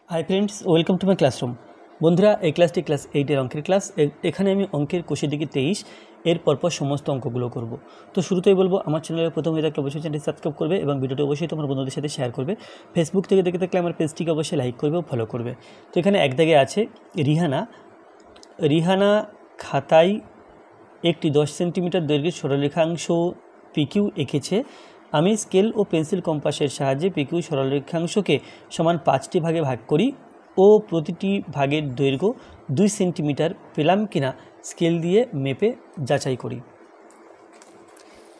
Hi friends, welcome to my classroom. বন্ধুরা, এই ক্লাসটি ক্লাস 8-এর অঙ্কের ক্লাস। এখানে আমি অঙ্কের কোষের দিকে 23 এর পরপর সমস্ত অঙ্কগুলো করব। তো শুরুতেই বলবো, আমার চ্যানেলের প্রথম হয়ে থাকলে অবশ্যই চ্যানেলটি সাবস্ক্রাইব করবে এবং ভিডিওটি অবশ্যই তোমার বন্ধুদের সাথে শেয়ার করবে। ফেসবুক থেকে দেখে থাকলে আমার পেজটিকে অবশ্যই লাইক করবে ও ফলো করবে। তো এখানে এক দাগে আছে রিহানা খাতায় একটি 10 সেন্টিমিটার দৈর্ঘ্যের সরলরেখাংশ পিকিউ এঁকেছে। আমি স্কেল ও পেন্সিল কম্পাসের সাহায্যে পিকিউ সরলরেখাংশকে সমান 5টি ভাগে ভাগ করি ও প্রতিটি ভাগের দৈর্ঘ্য 2 সেন্টিমিটার পেলাম কিনা স্কেল দিয়ে মেপে যাচাই করি।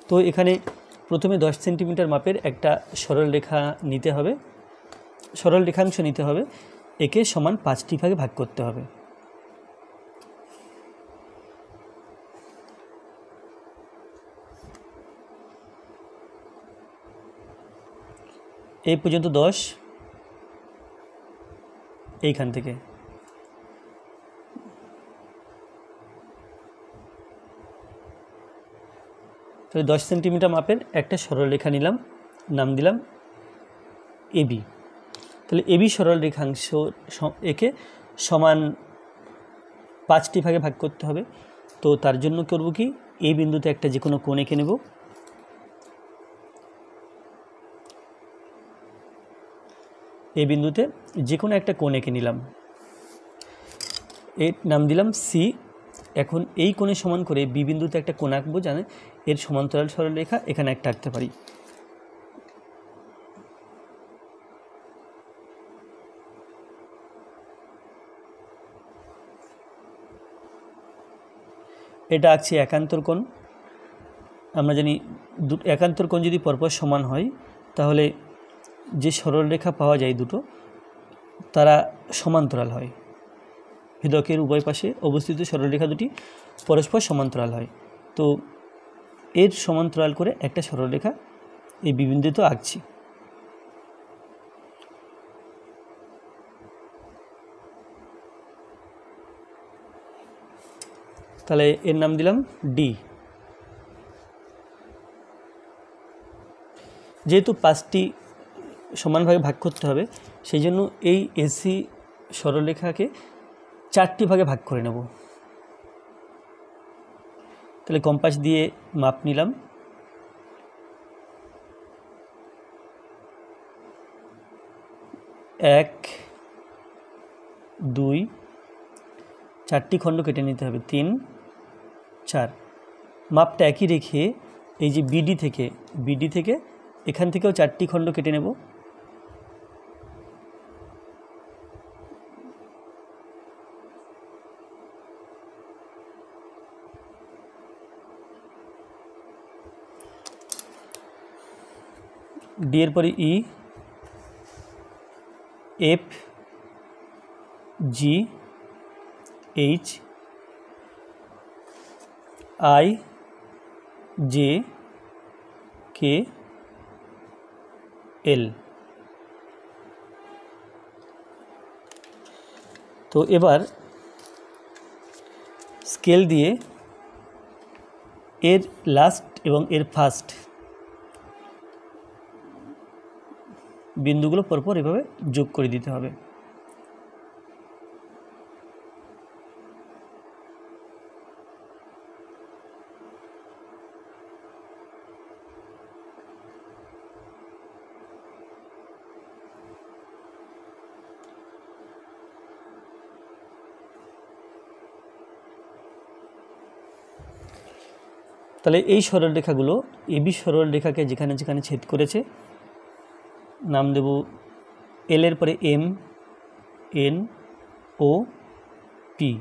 তো এখানে প্রথমে 10 সেন্টিমিটার মাপের একটা সরলরেখাংশ নিতে হবে। একে সমান 5টি ভাগে ভাগ করতে হবে। এই পর্যন্ত 10, এইখান থেকে তো 10 সেন্টিমিটার মাপের একটা সরলরেখা নিলাম, নাম দিলাম এবি। তাহলে এবি সরলরেখাংশ একে সমান 5টি ভাগে ভাগ করতে হবে। তো তার জন্য করব কি, এই বিন্দুতে একটা যে কোনো কোণ এঁকে নেব। এই বিন্দুতে যে কোনো একটা কোণ এঁকে নিলাম, এর নাম দিলাম সি। এখন এই কোণের সমান করে বি বিন্দুতে একটা কোণ আঁকবো, জানে এর সমান্তরাল সরলরেখা এখানে একটা আঁকতে পারি। এটা আঁকছি একান্তর কোণ। আমরা জানি একান্তর কোণ যদি পরপর সমান হয় তাহলে যে সরলরেখা পাওয়া যায় দুটো, তারা সমান্তরাল হয়। ভেদকের উভয় পাশে অবস্থিত সরলরেখা দুটি পরস্পর সমান্তরাল হয়। তো এর সমান্তরাল করে একটা সরলরেখা এই বিবিন্দুতে আঁকছি। তাহলে এর নাম দিলাম ডি। যেহেতু 5টি সমানভাবে ভাগ করতে হবে, সেই জন্য এই এসি সরলরেখাকে 4টি ভাগে ভাগ করে নেব। তাহলে কম্পাস দিয়ে মাপ নিলাম। এক, 2, 4টি খণ্ড কেটে নিতে হবে, 3, 4। মাপটা একই রেখে এই যে বিডি থেকে এখান থেকেও 4টি খণ্ড কেটে নেব। ডি এর পরে E, F, G, H, I, J, K, L. তো এবার স্কেল দিয়ে এর লাস্ট এবং এর ফার্স্ট বিন্দুগুলো পরপর এভাবে যোগ করে দিতে হবে। তাহলে এই সরলরেখাগুলো এবি সরলরেখাকে যেখানে যেখানে ছেদ করেছে নাম দেব এল এর পরে এম, এন, ও, পি।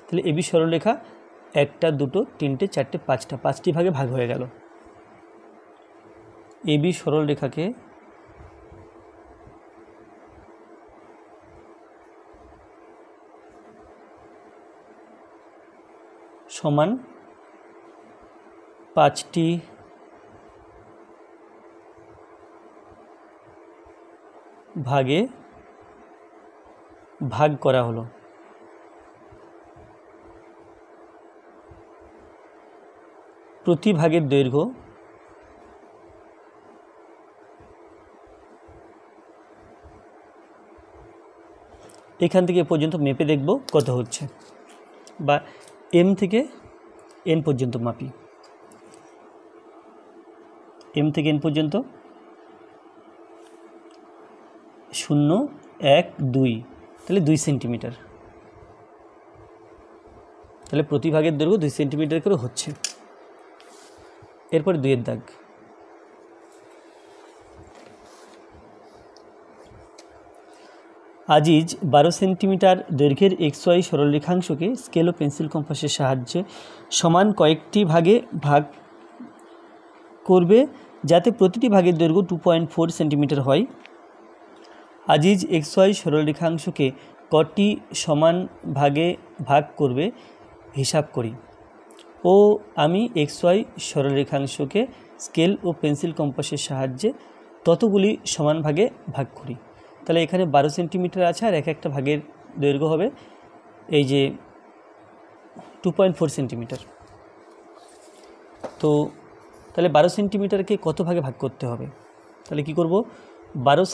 তাহলে এবি সরলরেখা 1, 2, 3, 4, 5টি ভাগে ভাগ হয়ে গেল। এবি সরলরেখাকে সমান 5টি ভাগে ভাগ করা হলো। প্রতি ভাগের দৈর্ঘ্য 2 এখান থেকে এ পর্যন্ত মেপে দেখব কত হচ্ছে, বা এম থেকে এন পর্যন্ত মাপি। এম থেকে এন পর্যন্ত 0, 1, 2, তাহলে 2 সেন্টিমিটার। তাহলে প্রতি ভাগের দৈর্ঘ্য 2 সেন্টিমিটার করে হচ্ছে। এরপরে 2 দাগ। আজিজ 12 সেন্টিমিটার দৈর্ঘ্যের XY সরলরেখাংশকে স্কেল ও পেন্সিল কম্পাসের সাহায্যে সমান কয়েকটি ভাগে ভাগ করবে, যাতে প্রতিটি ভাগের দৈর্ঘ্য 2.4 সেন্টিমিটার হয়। আজিজ XY সরলরেখাংশকে কটি সমান ভাগে ভাগ করবে হিসাব করি। ও আমি XY সরলরেখাংশকে স্কেল ও পেন্সিল কম্পাসের সাহায্যে ততগুলি সমান ভাগে ভাগ করি। তাহলে এখানে 12 সেন্টিমিটার আছে, আর এক একটা ভাগের দৈর্ঘ্য হবে এই যে 2.4 সেন্টিমিটার। তো তাহলে 12 সেন্টিমিটারকে কত ভাগে ভাগ করতে হবে? তাহলে কি করব, 12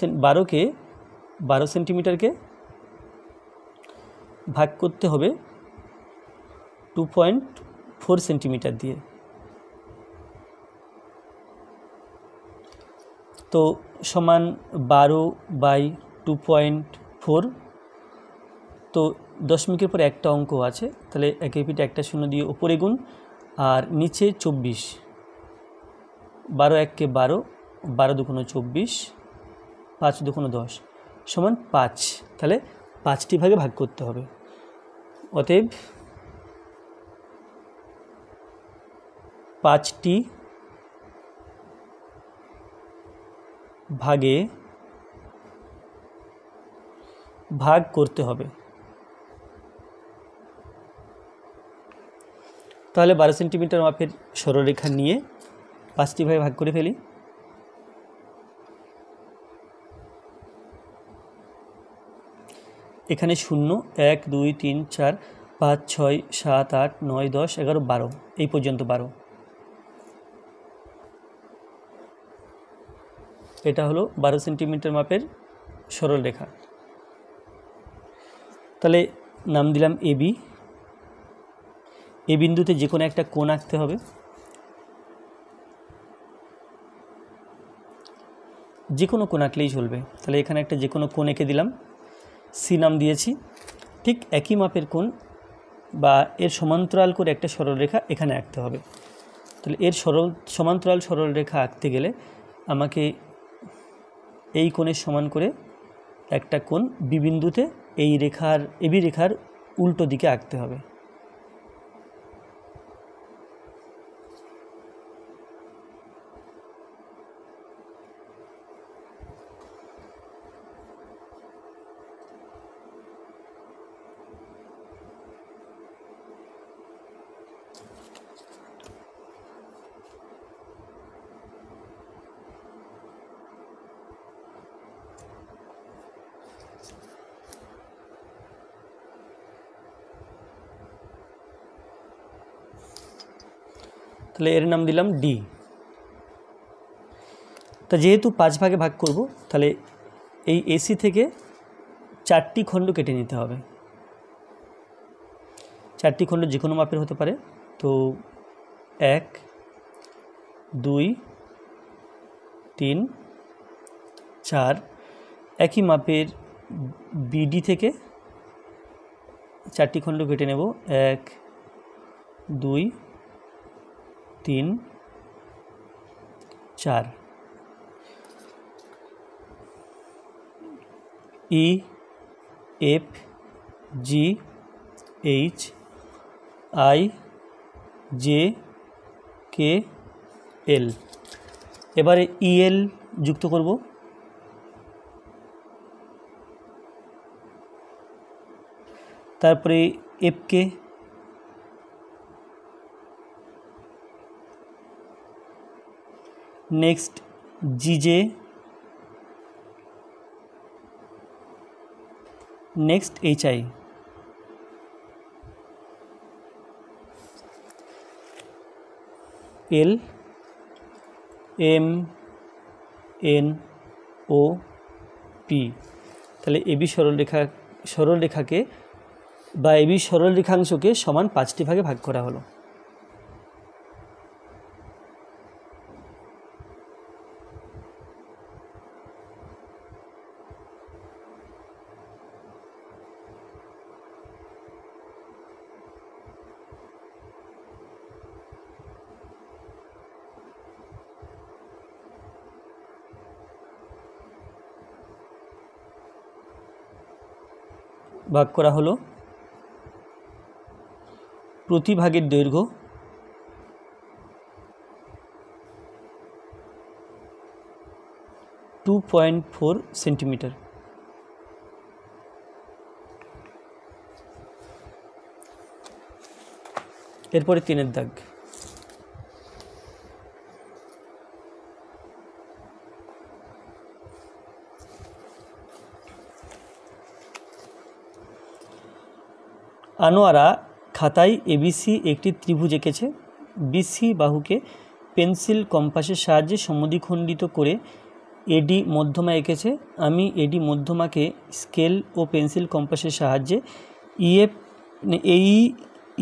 সেন্টিমিটারকে ভাগ করতে হবে 2.4 সেন্টিমিটার দিয়ে। তো সমান 12/2.4। তো দশমিকের পরে একটা অঙ্ক আছে, তাহলে একের পিঠে একটা শূন্য দিয়ে উপরে গুণ, আর নিচে 24। 12 1 12, 12 2 24, 5 2 10 সমান 5। তাহলে 5টি ভাগে ভাগ করতে হবে। অতএব 5টি ভাগে ভাগ করতে হবে। তাহলে 12 সেন্টিমিটার মাপের সরলরেখা নিয়ে 5টি ভাগে ভাগ করে ফেলি। এখানে 0, 1, 2, 3, 4, 5, 6, 7, 8, 9, 10, 11, 12, এই পর্যন্ত 12। এটা হলো 12 সেন্টিমিটার মাপের সরলরেখা। তাহলে নাম দিলাম AB। এই বিন্দুতে যে কোনো একটা কোণ আঁকতে হবে। যে কোনো কোণ আঁকলেই চলবে। তাহলে এখানে একটা যে কোনো কোণ এঁকে দিলাম, সি নাম দিয়েছি। ঠিক একই মাপের কোণ বা এর সমান্তরাল করে একটা সরলরেখা এখানে আঁকতে হবে। তাহলে এর সমান্তরাল সরলরেখা আঁকতে গেলে আমাকে এই কোণের সমান করে একটা কোণ বি বিন্দুতে এই রেখার এবি রেখার উল্টো দিকে আঁকতে হবে। তাহলে এর নাম দিলাম ডি। তা যেহেতু 5 ভাগে ভাগ করব, তাহলে এই এসি থেকে 4টি খণ্ড কেটে নিতে হবে। 4টি খণ্ড যে কোনো মাপের হতে পারে। তো 1, 2, 3, 4 একই মাপের বিডি থেকে 4টি খণ্ড কেটে নেব। 1, 2, 3, 4। E, F, G, H, I, J, K, L. এবারে ইএল যুক্ত করব। তারপরে FK, next GJ, next HI. L, M, N, O, P. তাহলে এবি সরলরেখা সরলরেখাকে বা এবি সরলরেখাংশকে সমান 5টি ভাগে ভাগ করা হলো। ভাগ করা হলো প্রতি ভাগের দৈর্ঘ্য 2.4 সেন্টিমিটার। এরপরে 3-এর দাগ। আনোয়ারা খাতায় এবিসি একটি ত্রিভুজ এঁকেছে। বিসি বাহুকে পেন্সিল কম্পাসের সাহায্যে সমদ্বিখণ্ডিত করে এডি মধ্যমা এঁকেছে। আমি এডি মধ্যমাকে স্কেল ও পেন্সিল কম্পাসের সাহায্যে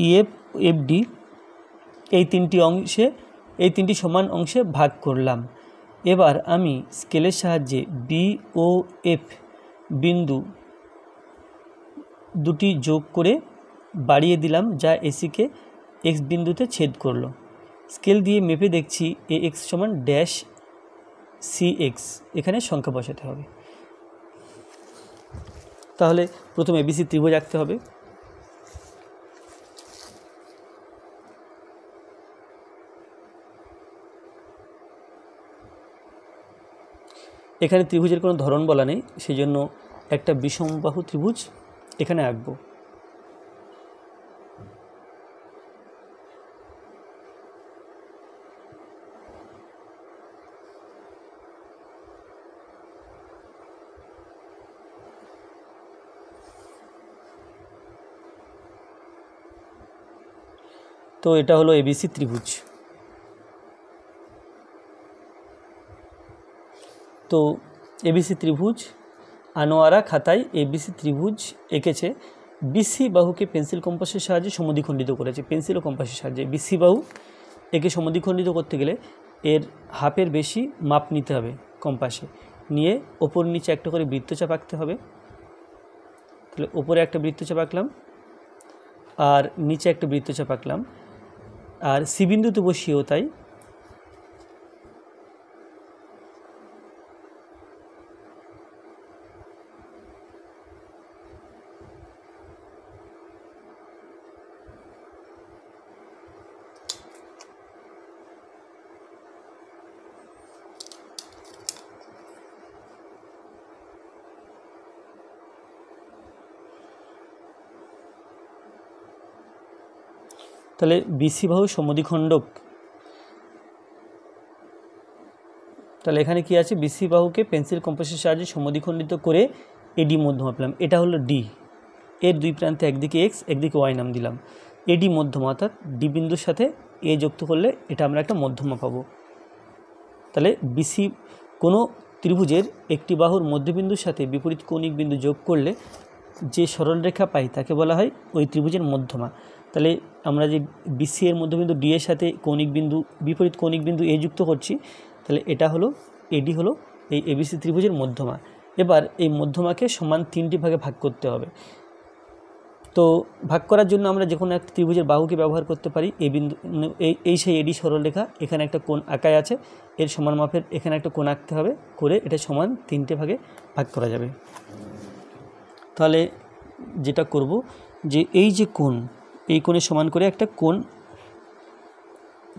ইএফ এফডি এই তিনটি সমান অংশে ভাগ করলাম। এবার আমি স্কেলের সাহায্যে বি ও এফ বিন্দু দুটি যোগ করে বাড়িয়ে দিলাম, যা এসিকে এক্স বিন্দুতে ছেদ করলো। স্কেল দিয়ে মেপে দেখছি এ এক্স সমান ড্যাশ সি এক্স। এখানে সংখ্যা বসাতে হবে। তাহলে প্রথমে এবিসি ত্রিভুজ আঁকতে হবে। এখানে ত্রিভুজের কোনো ধরন বলা নেই, সেই জন্য একটা বিষমবাহু ত্রিভুজ এখানে আঁকবো। তো এটা হলো এবিসি ত্রিভুজ। তো এবিসি ত্রিভুজ আনোয়ারা খাতায় এবিসি ত্রিভুজ এঁকেছে। বিসি বাহুকে পেন্সিল কম্পাসের সাহায্যে সমদ্বিখণ্ডিত করেছে। পেন্সিল ও কম্পাসের সাহায্যে বিসি বাহু একে সমদ্বিখণ্ডিত করতে গেলে এর হাফের বেশি মাপ নিতে হবে কম্পাসে, নিয়ে ওপর নিচে একটা করে বৃত্তচাপ আঁকতে হবে। তাহলে ওপরে একটা বৃত্তচাপ আঁকলাম আর নিচে একটা বৃত্তচাপ আঁকলাম, আর সি বিন্দুতে বসিয়েও তাই। তাহলে বিসি বাহু সমদ্বিখণ্ডক। তাহলে এখানে কি আছে, বিসি বাহুকে পেন্সিল কম্পাসের সাহায্যে সমদ্বিখণ্ডিত করে এডি মধ্যমা পেলাম। এটা হলো ডি, এর দুই প্রান্তে একদিকে এক্স একদিকে ওয়াই নাম দিলাম। এডি মধ্যমা, অর্থাৎ ডি বিন্দুর সাথে এ যুক্ত করলে এটা আমরা একটা মধ্যমা পাবো। তাহলে বিসি কোনো ত্রিভুজের একটি বাহুর মধ্যবিন্দুর সাথে বিপরীত কৌণিক বিন্দু যোগ করলে যে সরলরেখা পাই তাকে বলা হয় ওই ত্রিভুজের মধ্যমা। তাহলে আমরা যে বিসি এর মধ্যবিন্দু ডি এর সাথে বিপরীত কৌণিক বিন্দু এ যুক্ত করছি, তাহলে এটা হলো এডি হলো এই এবিসি ত্রিভুজের মধ্যমা। এবার এই মধ্যমাকে সমান 3টি ভাগে ভাগ করতে হবে। তো ভাগ করার জন্য আমরা যে কোনো একটা ত্রিভুজের বাহুকে ব্যবহার করতে পারি। এই বিন্দু এই সেই এডি সরলরেখা, এখানে একটা কোণ আঁকাই আছে, এর সমান মাপের এখানে একটা কোণ আঁকতে হবে, করে এটা সমান 3টে ভাগে ভাগ করা যাবে। তাহলে যেটা করব যে এই যে কোণ, এই কোণের সমান করে একটা কোণ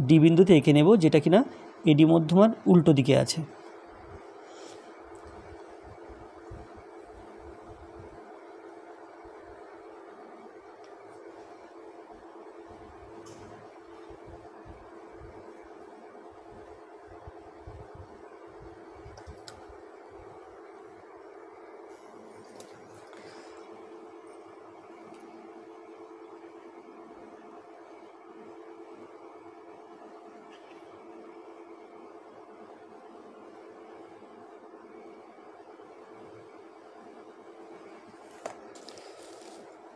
ডি বিন্দুতে এঁকে নেব, যেটা কিনা এডি মধ্যমার উল্টো দিকে আছে।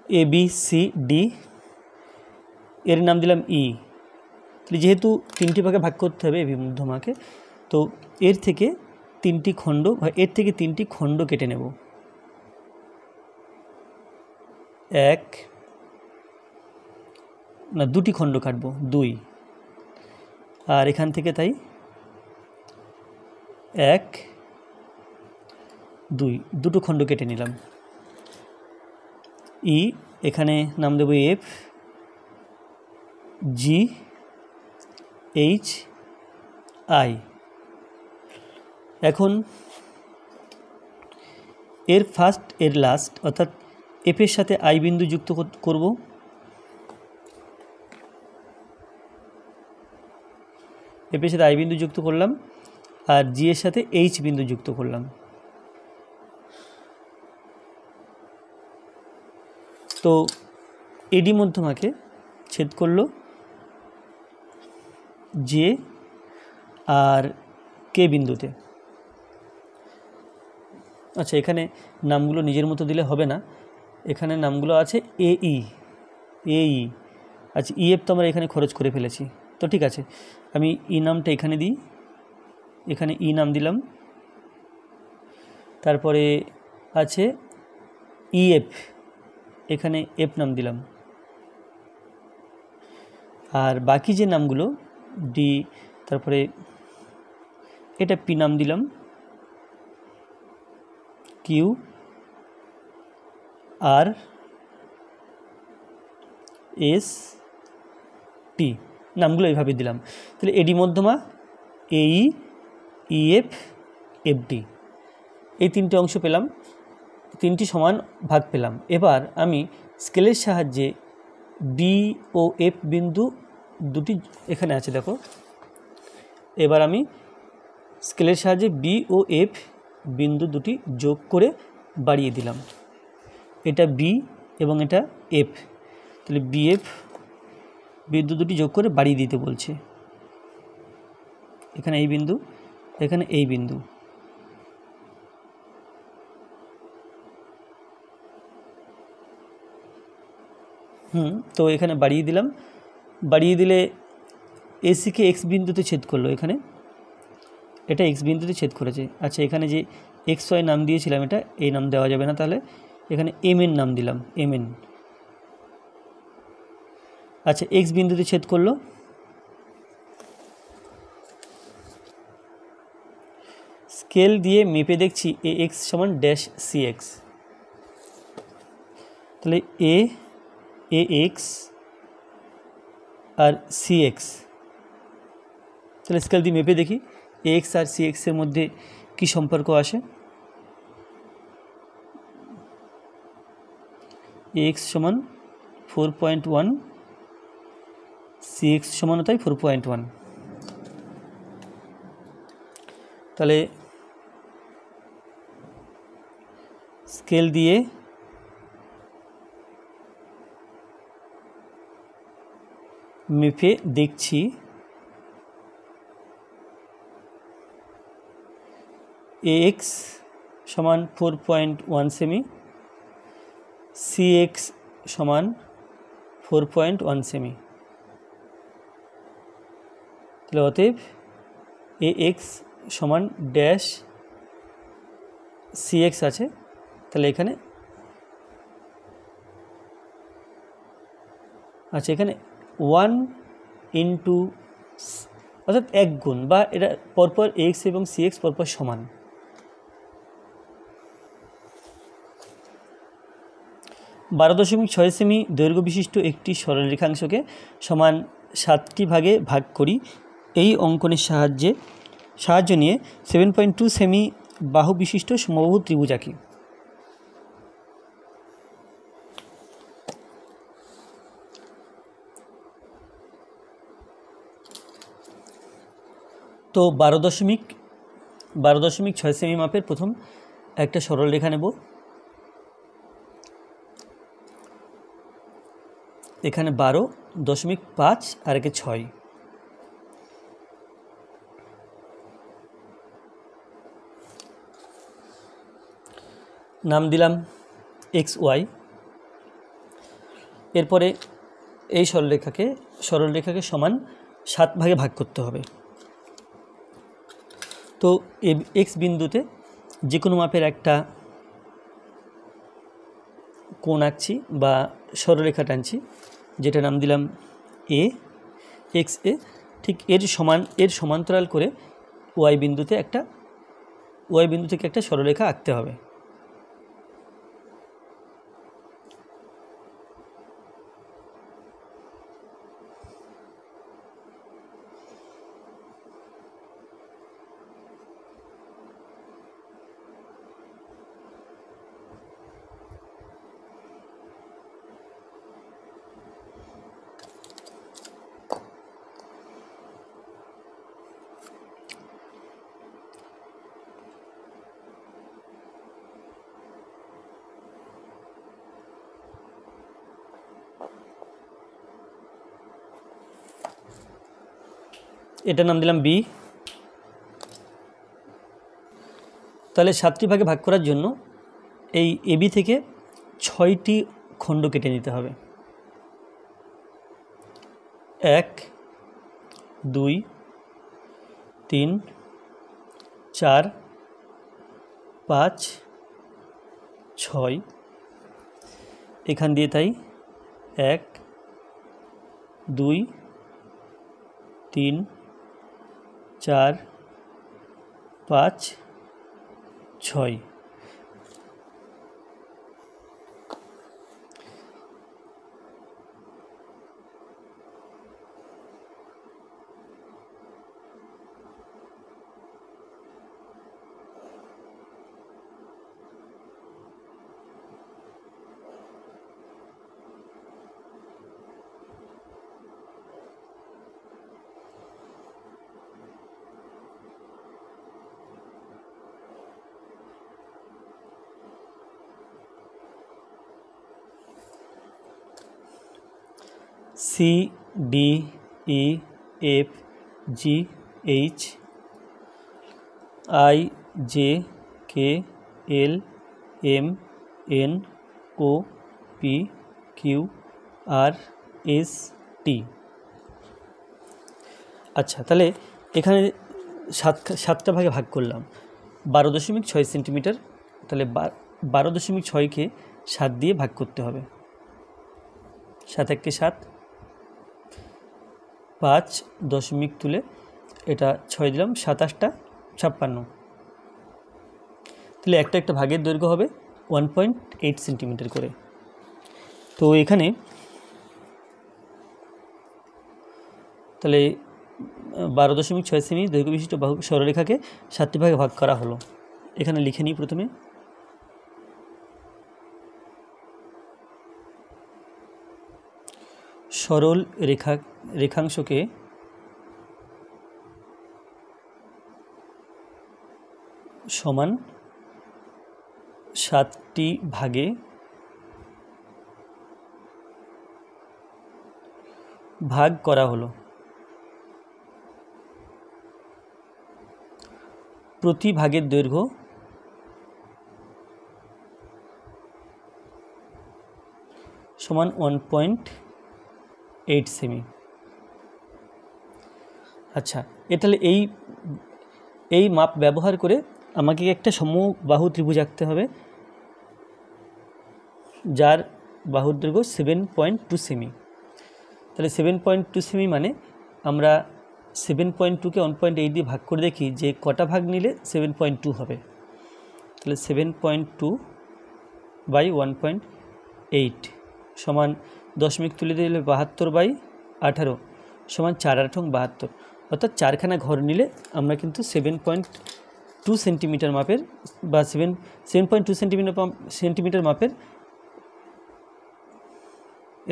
এ বি সি ডি, এর নাম দিলাম ই। তাহলে যেহেতু 3টি ভাগে ভাগ করতে হবে এবি মধ্যমাকে, তো এর থেকে 3টি খণ্ড এর থেকে 3টি খণ্ড কেটে নেব। 2টি খণ্ড কাটবো, 2, আর এখান থেকে তাই 1 2, দুটো খণ্ড কেটে নিলাম। ই, এখানে নাম দেব এফ, জি, এইচ, আই। এখন এর ফার্স্ট এর লাস্ট অর্থাৎ এফের সাথে আই বিন্দু যুক্ত করব। এফের সাথে আই বিন্দু যুক্ত করলাম, আর জি এর সাথে এইচ বিন্দু যুক্ত করলাম। তো এডি মধ্যমাকে ছেদ করলো জে আর কে বিন্দুতে। আচ্ছা, এখানে নামগুলো নিজের মতো দিলে হবে না, এখানে নামগুলো আছে এই। আচ্ছা, ইএফ তো আমরা এখানে খরচ করে ফেলেছি, তো ঠিক আছে, আমি ই নামটা এখানে দিই, এখানে ই নাম দিলাম। তারপরে আছে ইএফ, এখানে এফ নাম দিলাম। আর বাকি যে নামগুলো ডি, তারপরে এটা পি নাম দিলাম, কিউ, আর, এস, টি নামগুলো এইভাবে দিলাম। তাহলে এডি মধ্যমা, এই, ইএফ, এফডি, এই 3টে অংশ পেলাম, 3টি সমান ভাগ পেলাম। এবার আমি স্কেলের সাহায্যে বি ও এফ বিন্দু দুটি এখানে আছে দেখো, এবার আমি স্কেলের সাহায্যে বি ও এফ বিন্দু দুটি যোগ করে বাড়িয়ে দিলাম। এটা বি এবং এটা এফ, তাহলে বিএফ বিন্দু দুটি যোগ করে বাড়িয়ে দিতে বলছে। এখানে এই বিন্দু, এখানে এই বিন্দু, তো এখানে বাড়িয়ে দিলাম। বাড়িয়ে দিলে এসিকে এক্স বিন্দুতে ছেদ করলো, এখানে এটা এক্স বিন্দুতে ছেদ করেছে। আচ্ছা, এখানে যে এক্স ওয়াই নাম দিয়েছিলাম, এটা এই নাম দেওয়া যাবে না, তাহলে এখানে এম এন নাম দিলাম, এম এন। আচ্ছা, এক্স বিন্দুতে ছেদ করলো, স্কেল দিয়ে মেপে দেখছি এ এক্স সমান ড্যাশ সি এক্স। তাহলে এ এক্স আর সি এক্স, তাহলে স্কেল দিয়ে মেপে দেখি এ এক্স আর সি এক্সের মধ্যে কী সম্পর্ক আসে। এ এক্স সমান 4.1, সি এক্স সমান তাই 4.1। তাহলে স্কেল দিয়ে মেপে দেখছি এ এক্স সমান 4.1 সেমি, সি এক্স সমান 4.1 সেমি। তাহলে অতএব এ এক্স সমান ড্যাশ সি এক্স আছে, তাহলে এখানে আচ্ছা, এখানে 1 ইন্টু অর্থাৎ 1 গুণ, বা এটা পরপর এক্স এবং সি এক্স পরপর সমান। 12.6 সেমি দৈর্ঘ্য বিশিষ্ট একটি সরলরেখাংশকে সমান 7টি ভাগে ভাগ করি। এই অঙ্কনের সাহায্য নিয়ে 7.2 সেমি বাহু বিশিষ্ট সমবাহু ত্রিভুজ আঁকি। তো 12.6 সেমি মাপের প্রথম একটা সরল রেখা নেব। এখানে 12.5 আর একে 6, নাম দিলাম এক্স ওয়াই। এরপরে এই সরলরেখাকে সমান 7 ভাগে ভাগ করতে হবে। তো এক্স বিন্দুতে যে কোনো মাপের একটা কোণ আঁকছি বা সরলরেখা টানছি, যেটা নাম দিলাম এ, এক্স এ। ঠিক এর সমান্তরাল করে ওয়াই বিন্দু থেকে একটা সরলরেখা আঁকতে হবে। এটার নাম দিলাম বি। তাহলে 7টি ভাগে ভাগ করার জন্য এই এবি থেকে 6টি খণ্ড কেটে নিতে হবে। 1 2 3 4 5 6, এখান দিয়ে তাই 1 2 3 4 5 6। C D E F G H I J K L M N O P Q R S T. আচ্ছা, তাহলে এখানে 7টা ভাগে ভাগ করলাম। 12.6 সেন্টিমিটার, তাহলে 12.6কে 7 দিয়ে ভাগ করতে হবে। 7 1 7, 5 দশমিক তুলে এটা 6 দিলাম, 7 8 56। তাহলে একটা ভাগের দৈর্ঘ্য হবে 1.8 সেন্টিমিটার করে। তো এখানে তাহলে 12.6 সেমি দৈর্ঘ্য বিশিষ্ট সরলরেখাকে 7টি ভাগে ভাগ করা হলো। এখানে লিখে নিই প্রথমে। সরল রেখাংশকে সমান 7টি ভাগে ভাগ করা হলো। প্রতি ভাগের দৈর্ঘ্য সমান 1.8 সেমি। আচ্ছা, তাহলে এই মাপ ব্যবহার করে আমাকে একটা সমবাহু ত্রিভুজ আঁকতে হবে, যার বাহুর দৈর্ঘ্য 7.2 সেমি। তাহলে 7.2 সেমি মানে আমরা 7.2কে 1.8 দিয়ে ভাগ করে দেখি যে কটা ভাগ নিলে 7.2 হবে। তাহলে 7.2 বাই 1.8 সমান দশমিক তুলে দিলে 72/18 সমান 4 8 72, অর্থাৎ 4খানা ঘর নিলে আমরা কিন্তু 7.2 সেন্টিমিটার মাপের বা 7.2 সেন্টিমিটার মাপের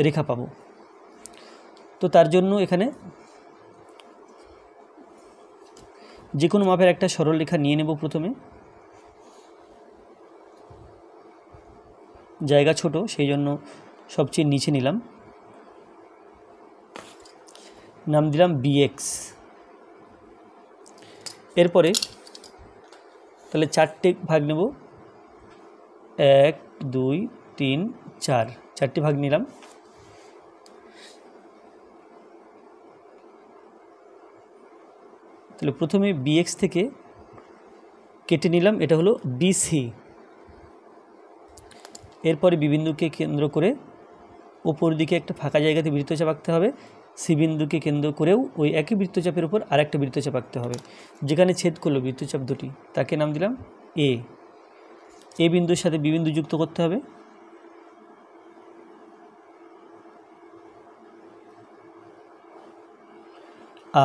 রেখা পাবো। তো তার জন্য এখানে যে কোনো মাপের একটা সরল রেখা নিয়ে নেব। প্রথমে জায়গা ছোট, সেই জন্য সবচেয়ে নিচে নিলাম, নাম দিলাম বিএক্স। এরপরে তাহলে 4টে ভাগ নেব, 1 2 3 4, 4টি ভাগ নিলাম। তাহলে প্রথমে বিএক্স থেকে কেটে নিলাম, এটা হলো বিসি। এরপরে বি বিন্দুকে কেন্দ্র করে ওপর দিকে একটা ফাঁকা জায়গাতে বৃত্তচাপ আঁকতে হবে। সি বিন্দুকে কেন্দ্র করেও ওই একই বৃত্তচাপের উপর আরেকটা বৃত্তচাপ আঁকতে হবে। যেখানে ছেদ করলো বৃত্তচাপ দুটি তাকে নাম দিলাম এ। এ বিন্দুর সাথে বি বিন্দু যুক্ত করতে হবে,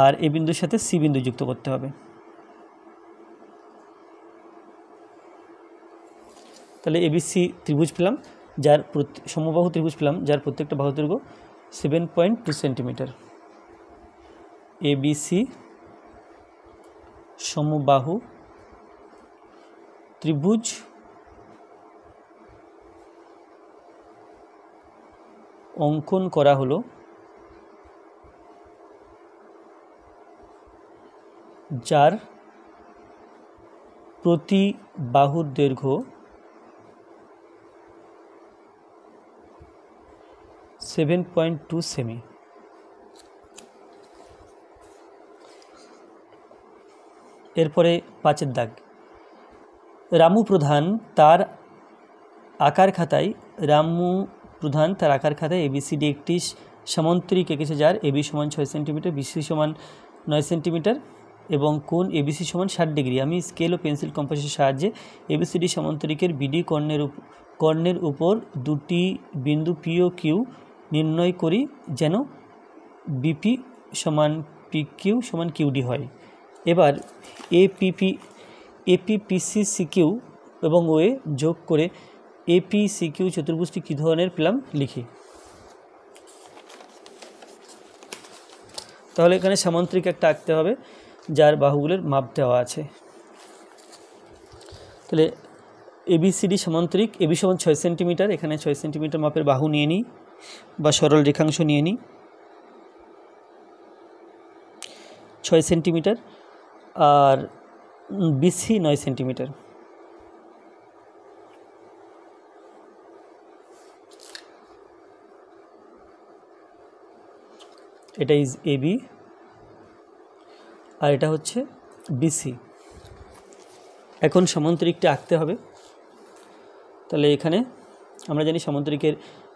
আর এ বিন্দুর সাথে সি বিন্দু যুক্ত করতে হবে। তাহলে এবিসি ত্রিভুজ পেলাম, যার সমবাহু ত্রিভুজ পেলাম, যার প্রত্যেকটা বাহু দৈর্ঘ্য 7.2 সেন্টিমিটার। এবিসি সমবাহু ত্রিভুজ অঙ্কন করা হলো, যার প্রতি বাহুর দৈর্ঘ্য 7.2 সেমি। এরপরে 5 দাগ। রামু প্রধান তার আকার খাতায় এবিসিডি একটি সামান্তরিক এঁকেছে, যার এবি সমান 6 সেন্টিমিটার, বিসি সমান 9 সেন্টিমিটার এবং কোণ এবিসি সমান 60 ডিগ্রি। আমি স্কেল ও পেন্সিল কম্পাসের সাহায্যে এবিসিডি সামান্তরিকের বিডি কর্ণের উপর দুটি বিন্দু পি ও কিউ নির্ণয় করি, যেন বিপি সমান পিকিউ সমান কিউডি হয়। এবার এপিপিসি সিকিউ এবং ওয়ে যোগ করে এপিসিকিউ চতুর্ভুজটি কী ধরনের পেলাম লিখি। তাহলে এখানে সামান্তরিক একটা আঁকতে হবে, যার বাহুগুলোর মাপ দেওয়া আছে। তাহলে এবিসিডি সামান্তরিক, এবি সমান 6 সেন্টিমিটার, এখানে 6 সেন্টিমিটার মাপের বাহু নিয়ে নিই বা সরল রেখাংশ নিয়ে নিই 6 সেন্টিমিটার, আর বিসি 9 সেন্টিমিটার। এটা ইজ এবি আর এটা হচ্ছে বিসি। এখন সমান্তরিকটা আঁকতে হবে। তাহলে এখানে আমরা জানি সমান্তরিকের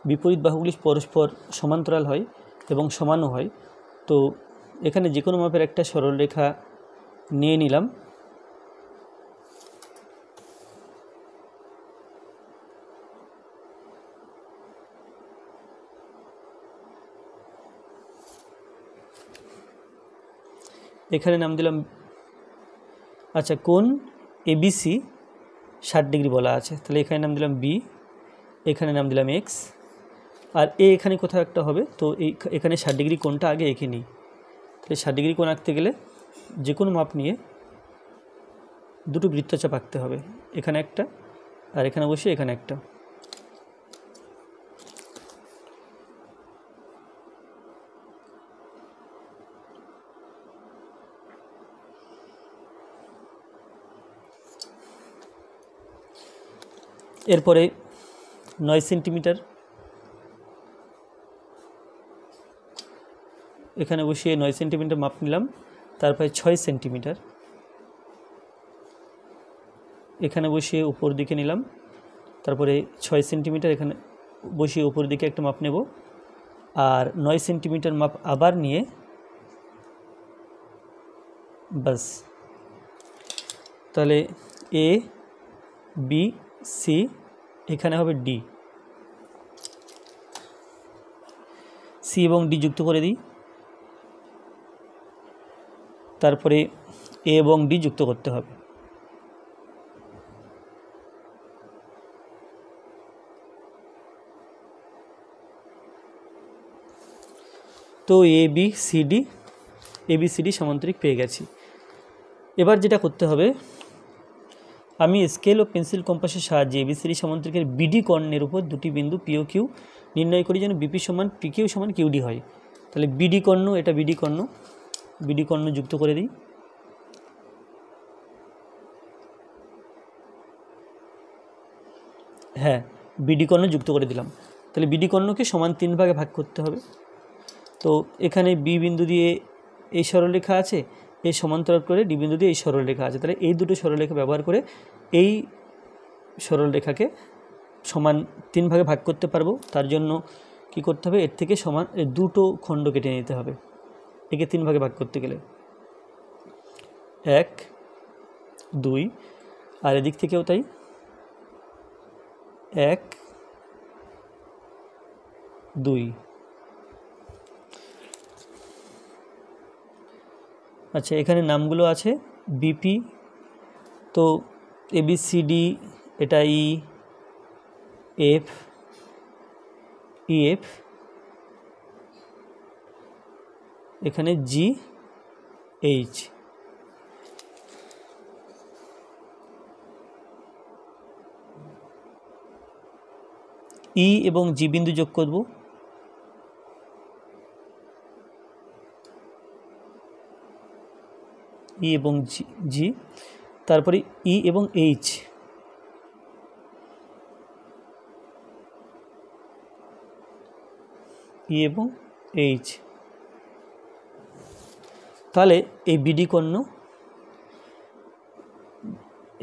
বিপরীত বাহুগুলি পরস্পর সমান্তরাল হয় এবং সমানও হয়। তো এখানে যে কোনো মাপের একটা সরলরেখা নিয়ে নিলাম। এখানে নাম দিলাম, আচ্ছা কোণ এবিসি 60 ডিগ্রি বলা আছে, তাহলে এখানে নাম দিলাম বি, এখানে নাম দিলাম এক্স, আর এ এখানে কোথাও একটা হবে। তো এখানে 60 ডিগ্রি কোণটা আগে এঁকে নিই। তাহলে 60 ডিগ্রি কোণ আঁকতে গেলে যে কোনো মাপ নিয়ে দুটো বৃত্তচাপ আঁকতে হবে, এখানে একটা আর এখানে অবশ্যই এখানে একটা। এরপরে 9 সেন্টিমিটার এখানে বসিয়ে 9 সেন্টিমিটার মাপ নিলাম। তারপরে 6 সেন্টিমিটার এখানে বসিয়ে উপর দিকে নিলাম। তারপরে 6 সেন্টিমিটার এখানে বসিয়ে উপর দিকে একটা মাপ নেব, আর 9 সেন্টিমিটার মাপ আবার নিয়ে বাস। তাহলে এ বি সি, এখানে হবে ডি, সি এবং ডি যুক্ত করে দিই। তারপরে এ এবং ডি যুক্ত করতে হবে। তো এবিসিডি সামান্তরিক পেয়ে গেছি। এবার যেটা করতে হবে, আমি স্কেল ও পেন্সিল কম্পাসের সাহায্যে এবিসিডি সামান্তরিকের বিডি কর্ণের উপর দুটি বিন্দু পি ও কিউ নির্ণয় করি, যেন বিপি সমান পিকিউ সমান কিউডি হয়। তাহলে বিডি কর্ণ, এটা বিডি কর্ণ যুক্ত করে দিই। হ্যাঁ, বিডি কর্ণ যুক্ত করে দিলাম। তাহলে বিডি কর্ণকে সমান 3 ভাগে ভাগ করতে হবে। তো এখানে বি বিন্দু দিয়ে এই সরলরেখা আছে, এই সমান্তরাল করে ডি বিন্দু দিয়ে এই সরলরেখা আছে, তাহলে এই দুটো সরলরেখা ব্যবহার করে এই সরলরেখাকে সমান 3 ভাগে ভাগ করতে পারবো। তার জন্য কি করতে হবে, এর থেকে সমান দুটো খণ্ড কেটে নিতে হবে একে 3 ভাগে ভাগ করতে গেলে, 1 2, আর এদিক থেকেও তাই 1 2। আচ্ছা, এখানে নামগুলো আছে বিপি, তো ABCD, এটা EF, এখানে GH। ই এবং জি বিন্দু যোগ করব, ই এবং জি, তারপরে ই এবং এইচ, ই এবং এইচ। তাহলে এই বিডি কর্ণ,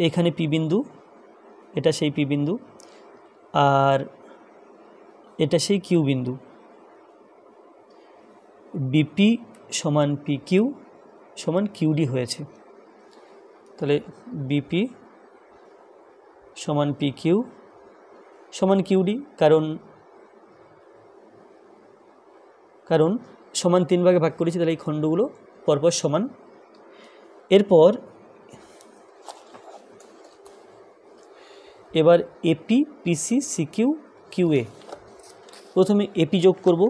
এখানে পি বিন্দু, এটা সেই পি বিন্দু, আর এটা সেই কিউ বিন্দু। বিপি সমান পি কিউ সমান কিউডি হয়েছে। তাহলে বিপি সমান পি কিউ সমান কিউডি, কারণ সমান 3 ভাগে ভাগ করেছি, তাহলে এই খণ্ডগুলো পরপর সমান। এরপর এবার এপি পিসি সিকিউ কিউএ, প্রথমে এপি যোগ করব,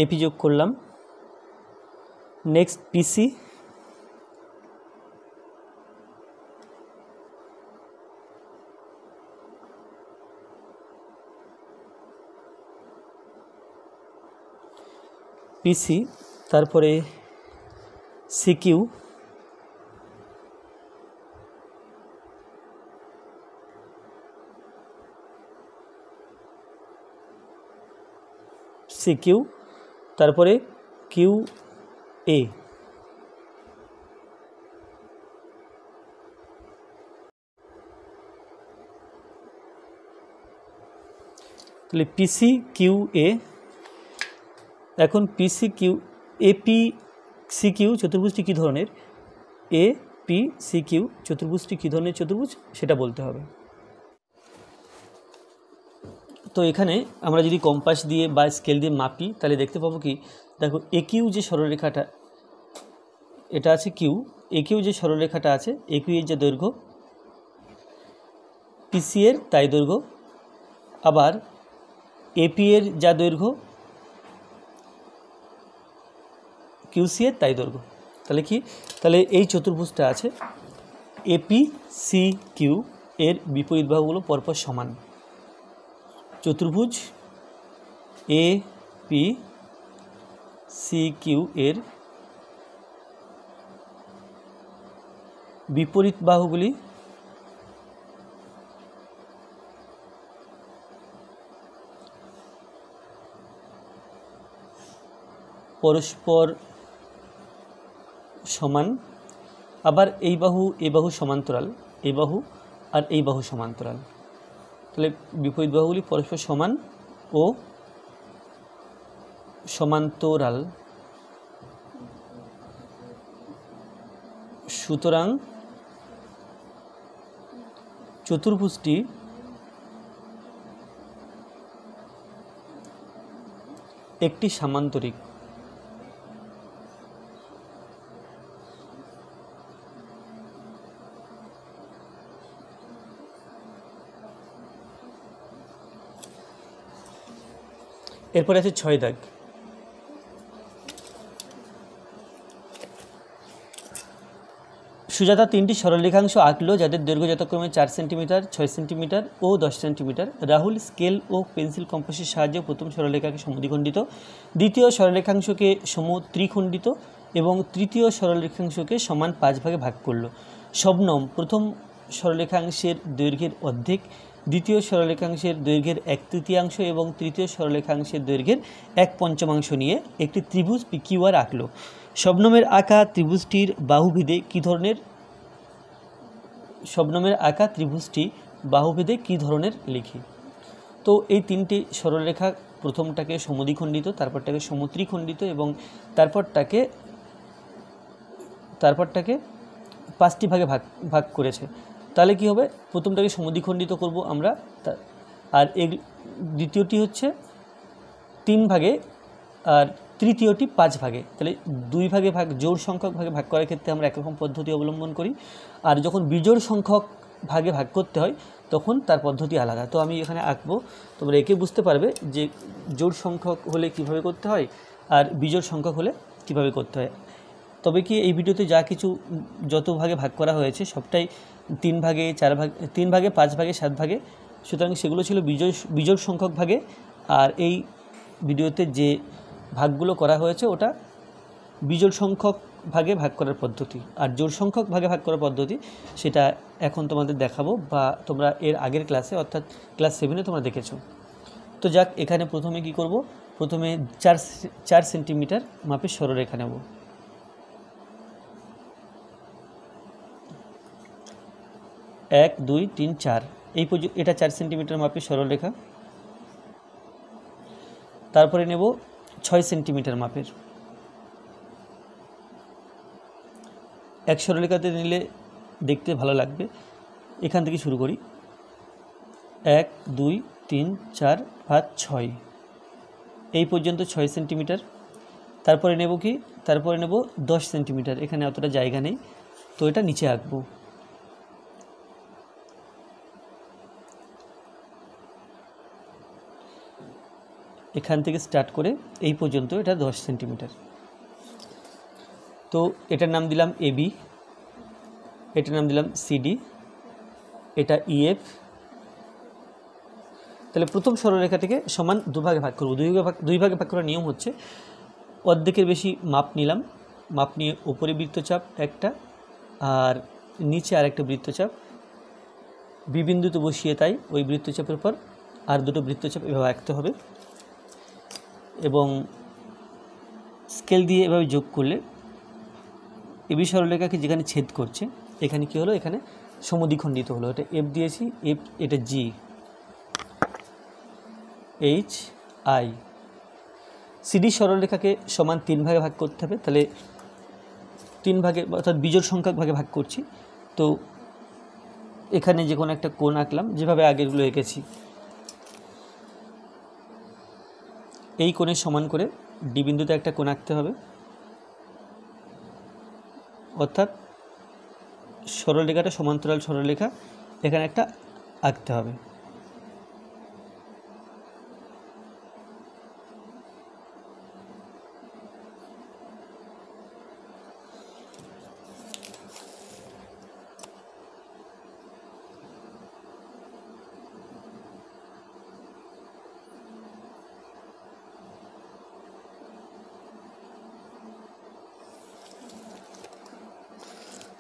এপি যোগ করলাম। নেক্সট পিসি, তারপরে সিকিউ, তারপরে কিউ এ। তাহলে পিসি কিউ এ। এখন পিসি কিউ এপি সিকিউ চতুর্ভুজটি কী ধরনের, এ পি সি কিউ চতুর্ভুজটি কী ধরনের চতুর্ভুজ সেটা বলতে হবে। তো এখানে আমরা যদি কম্পাস দিয়ে বা স্কেল দিয়ে মাপি তাহলে দেখতে পাবো কি, দেখো এ কিউ যে সরলরেখাটা এটা আছে কিউ, এ কিউ যে সরলরেখাটা আছে, এ কিউ এর যে দৈর্ঘ্য পিসি এর তাই দৈর্ঘ্য, আবার এপি এর যা দৈর্ঘ্য কিউসি এর তাই দৈর্ঘ্য। তাহলে কি, তাহলে এই চতুর্ভুজটা আছে এপি সি কিউ এর বিপরীত বাহুগুলো পরপর সমান। চতুর্ভুজ এ পি সি কিউ এর বিপরীত বাহুগুলি পরস্পর সমান, আবার এই বাহু এ বাহু সমান্তরাল, এই বাহু আর এই বাহু সমান্তরাল। তাহলে বিপরীত বাহুগুলি পরস্পর সমান ও সমান্তরাল, সুতরাং চতুর্ভুজটি একটি সামান্তরিক। এরপরে আছে 6 দাগ। সুজাতা 3টি সরলরেখাংশ আঁকলো যাদের দৈর্ঘ্য যথাক্রমে 4 সেন্টিমিটার, 6 সেন্টিমিটার ও 10 সেন্টিমিটার। রাহুল স্কেল ও পেন্সিল কম্পাসের সাহায্যে প্রথম সরলরেখাকে সমদ্বিখণ্ডিত, দ্বিতীয় সরলরেখাংশকে সমত্রিখণ্ডিত এবং তৃতীয় সরলরেখাংশকে সমান 5 ভাগে ভাগ করলো। শবনম প্রথম সরলরেখাংশের দৈর্ঘ্যের অর্ধেক, দ্বিতীয় সরলরেখাংশের দৈর্ঘ্যের 1/3 এবং তৃতীয় সরলরেখাংশের দৈর্ঘ্যের 1/5 নিয়ে একটি ত্রিভুজ পিকিউআর আঁকলো। শবনমের আঁকা ত্রিভুজটির বাহুভেদে কী ধরনের লিখি। তো এই তিনটি সরলরেখা প্রথমটাকে সমদ্বিখণ্ডিত, তারপরটাকে সমত্রিখণ্ডিত এবং তারপরটাকে 5টি ভাগে ভাগ করেছে। তাহলে কি হবে, প্রথমটাকে সমদ্বিখণ্ডিত করব আমরা, আর দ্বিতীয়টি হচ্ছে 3 ভাগে আর তৃতীয়টি 5 ভাগে। তাহলে 2 ভাগে জোড় সংখ্যক ভাগে ভাগ করার ক্ষেত্রে আমরা একরকম পদ্ধতি অবলম্বন করি, আর যখন বিজোড় সংখ্যক ভাগে ভাগ করতে হয় তখন তার পদ্ধতি আলাদা। তো আমি এখানে আঁকবো, তোমরা একে বুঝতে পারবে যে জোড় সংখ্যক হলে কিভাবে করতে হয় আর বিজোড় সংখ্যক হলে কিভাবে করতে হয়। তবে কি এই ভিডিওতে যা কিছু যত ভাগে ভাগ করা হয়েছে সবটাই 3 ভাগে 4 ভাগে 3 ভাগে 5 ভাগে 7 ভাগে, সুতরাং সেগুলো ছিল বিজোড় সংখ্যক ভাগে, আর এই ভিডিওতে যে ভাগগুলো করা হয়েছে ওটা বিজোড় সংখ্যক ভাগে ভাগ করার পদ্ধতি। আর জোড় সংখ্যক ভাগে ভাগ করার পদ্ধতি সেটা এখন তোমাদের দেখাবো, বা তোমরা এর আগের ক্লাসে অর্থাৎ ক্লাস 7-এ তোমরা দেখেছো। তো যাক, এখানে প্রথমে কি করব, প্রথমে 4 সেন্টিমিটার মাপের সরলরেখা নেব। এক, 2, 3, 4 এটা 4 সেন্টিমিটার মাপের সরলরেখা। তারপরে নেব 6 সেন্টিমিটার মাপের। এক সরলরেখাতে নিলে দেখতে ভালো লাগবে। এখান থেকে শুরু করি, 1, 2, 3, 4, 5, 6 এই পর্যন্ত 6 সেন্টিমিটার। তারপরে নেব 10 সেন্টিমিটার। এখানে অতটা জায়গা নেই, তো এটা নিচে আঁকবো। এখান থেকে স্টার্ট করে এই পর্যন্ত এটা 10 সেন্টিমিটার। তো এটার নাম দিলাম AB, এটার নাম দিলাম CD, এটা EF। তাহলে প্রথম সরলরেখা থেকে সমান 2 ভাগে ভাগ করব। 2 ভাগে ভাগ করার নিয়ম হচ্ছে, অর্ধেকের বেশি মাপ নিলাম, মাপ নিয়ে উপরে বৃত্তচাপ একটা আর নিচে আরেকটা বৃত্তচাপ, বিবিন্দুতে বসিয়ে তাই ওই বৃত্তচাপের পর আর দুটো বৃত্তচাপ এভাবে আঁকতে হবে, এবং স্কেল দিয়ে এভাবে যোগ করলে এবি সরলরেখাকে যেখানে ছেদ করছে এখানে কি হলো, এখানে সমদ্বিখণ্ডিত হলো। এটা F দিয়েছি, F, এটা G, H, I। CD সরলরেখাকে সমান 3 ভাগে ভাগ করতে হবে। তাহলে 3 ভাগে অর্থাৎ বিজোড় সংখ্যক ভাগে ভাগ করছি। তো এখানে যে কোনো একটা কোণ আঁকলাম, যেভাবে আগেরগুলো এঁকেছি। এই কোণের সমান করে ডি বিন্দুতে একটা কোণ আঁকতে হবে, অর্থাৎ সরলরেখাটা সমান্তরাল সরলরেখা এখানে একটা আঁকতে হবে।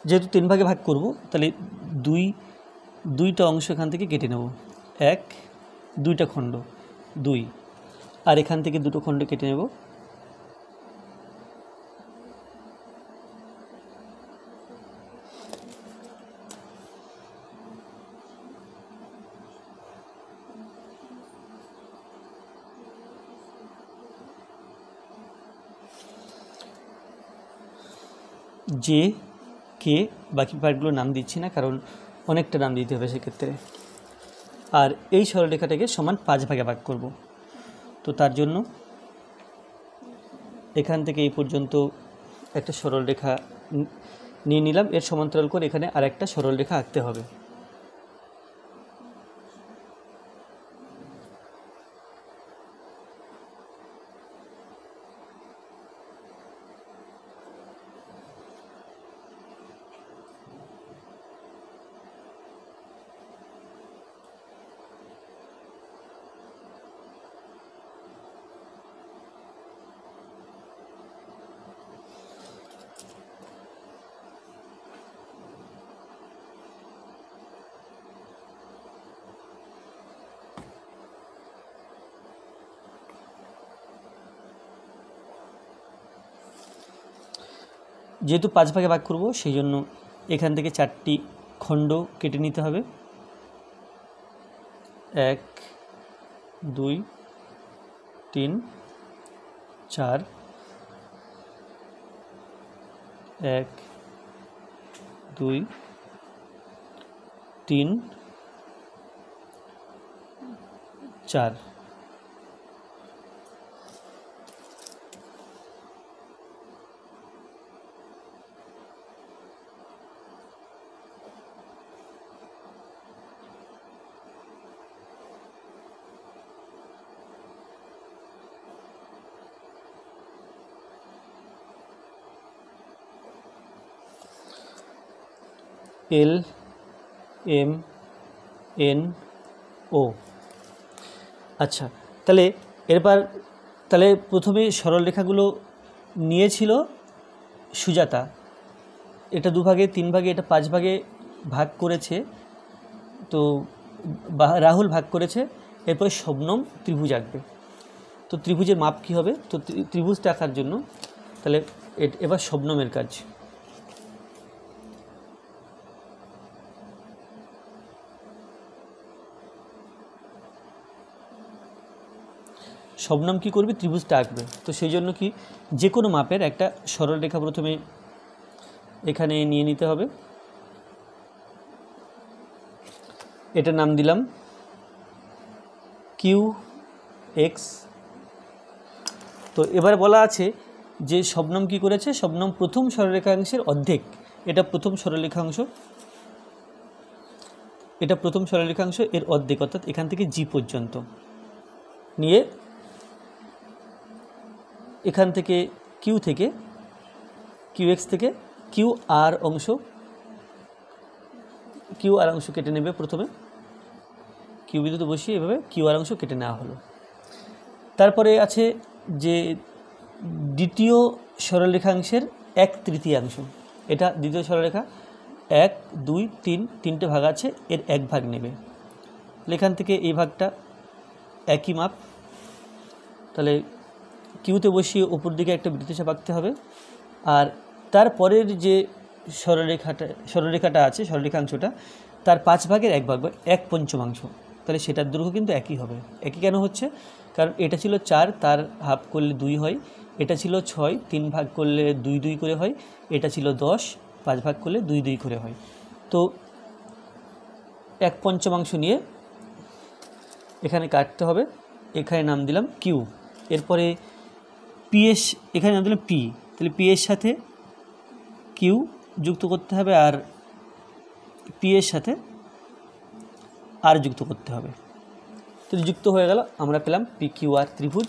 যেহেতু 3 ভাগে ভাগ করব, তাহলে দুইটা অংশ এখান থেকে কেটে নেব। 1, 2টা খণ্ড 2, আর এখান থেকে 2টো খণ্ড কেটে নেব। যে কে বাকি পার্টগুলো নাম দিচ্ছি না, কারণ অনেকটা নাম দিতে হবে সেক্ষেত্রে। আর এই সরলরেখাটাকে সমান 5 ভাগে ভাগ করব। তো তার জন্য এখান থেকে এই পর্যন্ত একটা সরলরেখা নিয়ে নিলাম, এর সমান্তরাল করে এখানে আরেকটা সরলরেখা আঁকতে হবে। যেহেতু 5 ভাগে ভাগ করব সেই জন্য এখান থেকে 4টি খণ্ড কেটে নিতে হবে। 1 2 3 4 1 2 3 4। L M N O। আচ্ছা, তাহলে প্রথমে সরলরেখাগুলো নিয়েছিল সুজাতা, এটা 2 ভাগে 3 ভাগে এটা 5 ভাগে ভাগ করেছে, তো রাহুল ভাগ করেছে। এরপরে শবনম ত্রিভুজ আঁকবে। তো ত্রিভুজের মাপ কী হবে? তো ত্রিভুজটা আঁকার জন্য তাহলে এবার শবনমের কাজ। শবনম কী করবে? ত্রিভুজটা আঁকবে। তো সেই জন্য কি যে কোনো মাপের একটা সরলরেখা প্রথমে এখানে নিয়ে নিতে হবে। এটার নাম দিলাম QX। তো এবার বলা আছে যে শবনম কী করেছে? শবনম প্রথম সরলরেখাংশের অর্ধেক, এটা প্রথম সরলরেখাংশ, এটা প্রথম সরলরেখাংশ, এর অর্ধেক অর্থাৎ এখান থেকে G পর্যন্ত নিয়ে এখান থেকে QX থেকে QR অংশ কেটে নেবে। প্রথমে কিউ বিন্দুতে বসিয়ে এভাবে QR অংশ কেটে নেওয়া হলো। তারপরে আছে যে দ্বিতীয় সরলরেখাংশের 1/3, এটা দ্বিতীয় সরলরেখা 1 2 3 তিনটে ভাগ আছে, এর 1 ভাগ নেবে। এখান থেকে এই ভাগটা একই মাপ, তাহলে কিউতে বসিয়ে উপর দিকে একটা বৃত্তচাপ আঁকতে হবে। আর তারপরের যে সরলরেখাটা আছে, সরলরেখাংশটা, তার 5 ভাগের 1 ভাগ বা 1/5, তাহলে সেটার দৈর্ঘ্য কিন্তু একই হবে। একই কেন হচ্ছে? কারণ এটা ছিল 4, তার হাফ করলে 2 হয়। এটা ছিল 6, 3 ভাগ করলে 2 2 করে হয়। এটা ছিল 10, 5 ভাগ করলে 2 2 করে হয়। তো 1/5 নিয়ে এখানে কাটতে হবে। এখানে নাম দিলাম কিউ। এরপরে PS, এখানে নাম দিলাম পি। তাহলে পি এর সাথে কিউ যুক্ত করতে হবে, আর পি এর সাথে আর যুক্ত করতে হবে। তো যুক্ত হয়ে গেল, আমরা পেলাম PQR ত্রিভুজ।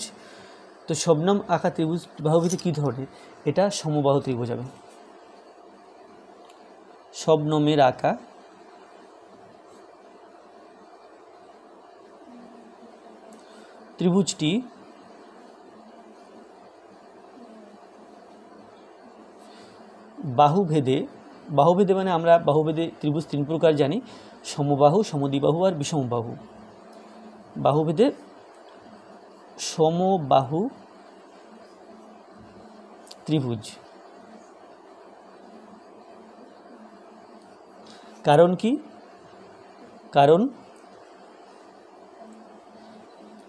তো শবনম আঁকা ত্রিভুজ বাহুভুজ কী ধরনের? এটা সমবাহু ত্রিভুজ হবে। শবনমের আঁকা ত্রিভুজটি বাহুভেদে মানে আমরা বাহুভেদে ত্রিভুজ 3 প্রকার জানি: সমবাহু, সমদ্বিবাহু আর বিষমবাহু। বাহুভেদে সমবাহু ত্রিভুজ। কারণ কি?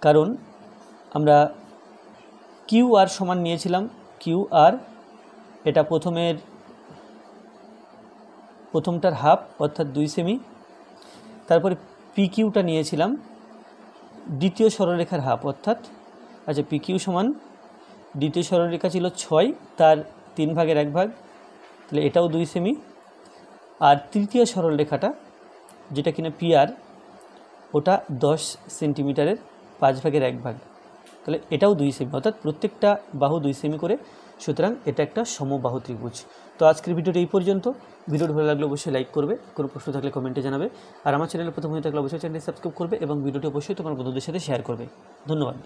কারণ আমরা QR সমান নিয়েছিলাম, QR এটা প্রথমটার হাফ অর্থাৎ 2 সেমি। তারপরে PQটা নিয়েছিলাম দ্বিতীয় সরলরেখার হাফ অর্থাৎ, আচ্ছা, PQ সমান দ্বিতীয় সরলরেখা ছিল 6, তার 3 ভাগের 1 ভাগ, তাহলে এটাও 2 সেমি। আর তৃতীয় সরলরেখাটা যেটা কিনা PR, ওটা 10 সেন্টিমিটারের 5 ভাগের 1 ভাগ, তাহলে এটাও 2 সেমি, অর্থাৎ প্রত্যেকটা বাহু 2 সেমি করে। সুতরাং এটা একটা সমবাহু ত্রিভুজ। তো আজকের ভিডিওটা এই পর্যন্ত। ভিডিওটি ভালো লাগলে অবশ্যই লাইক করবে, কোনো প্রশ্ন থাকলে কমেন্টে জানাবে, আর আমার চ্যানেলে প্রথম হয়ে থাকলে অবশ্যই চ্যানেলটি সাবস্ক্রাইব করবে এবং ভিডিওটি অবশ্যই তোমার বন্ধুদের সাথে শেয়ার করবে। ধন্যবাদ।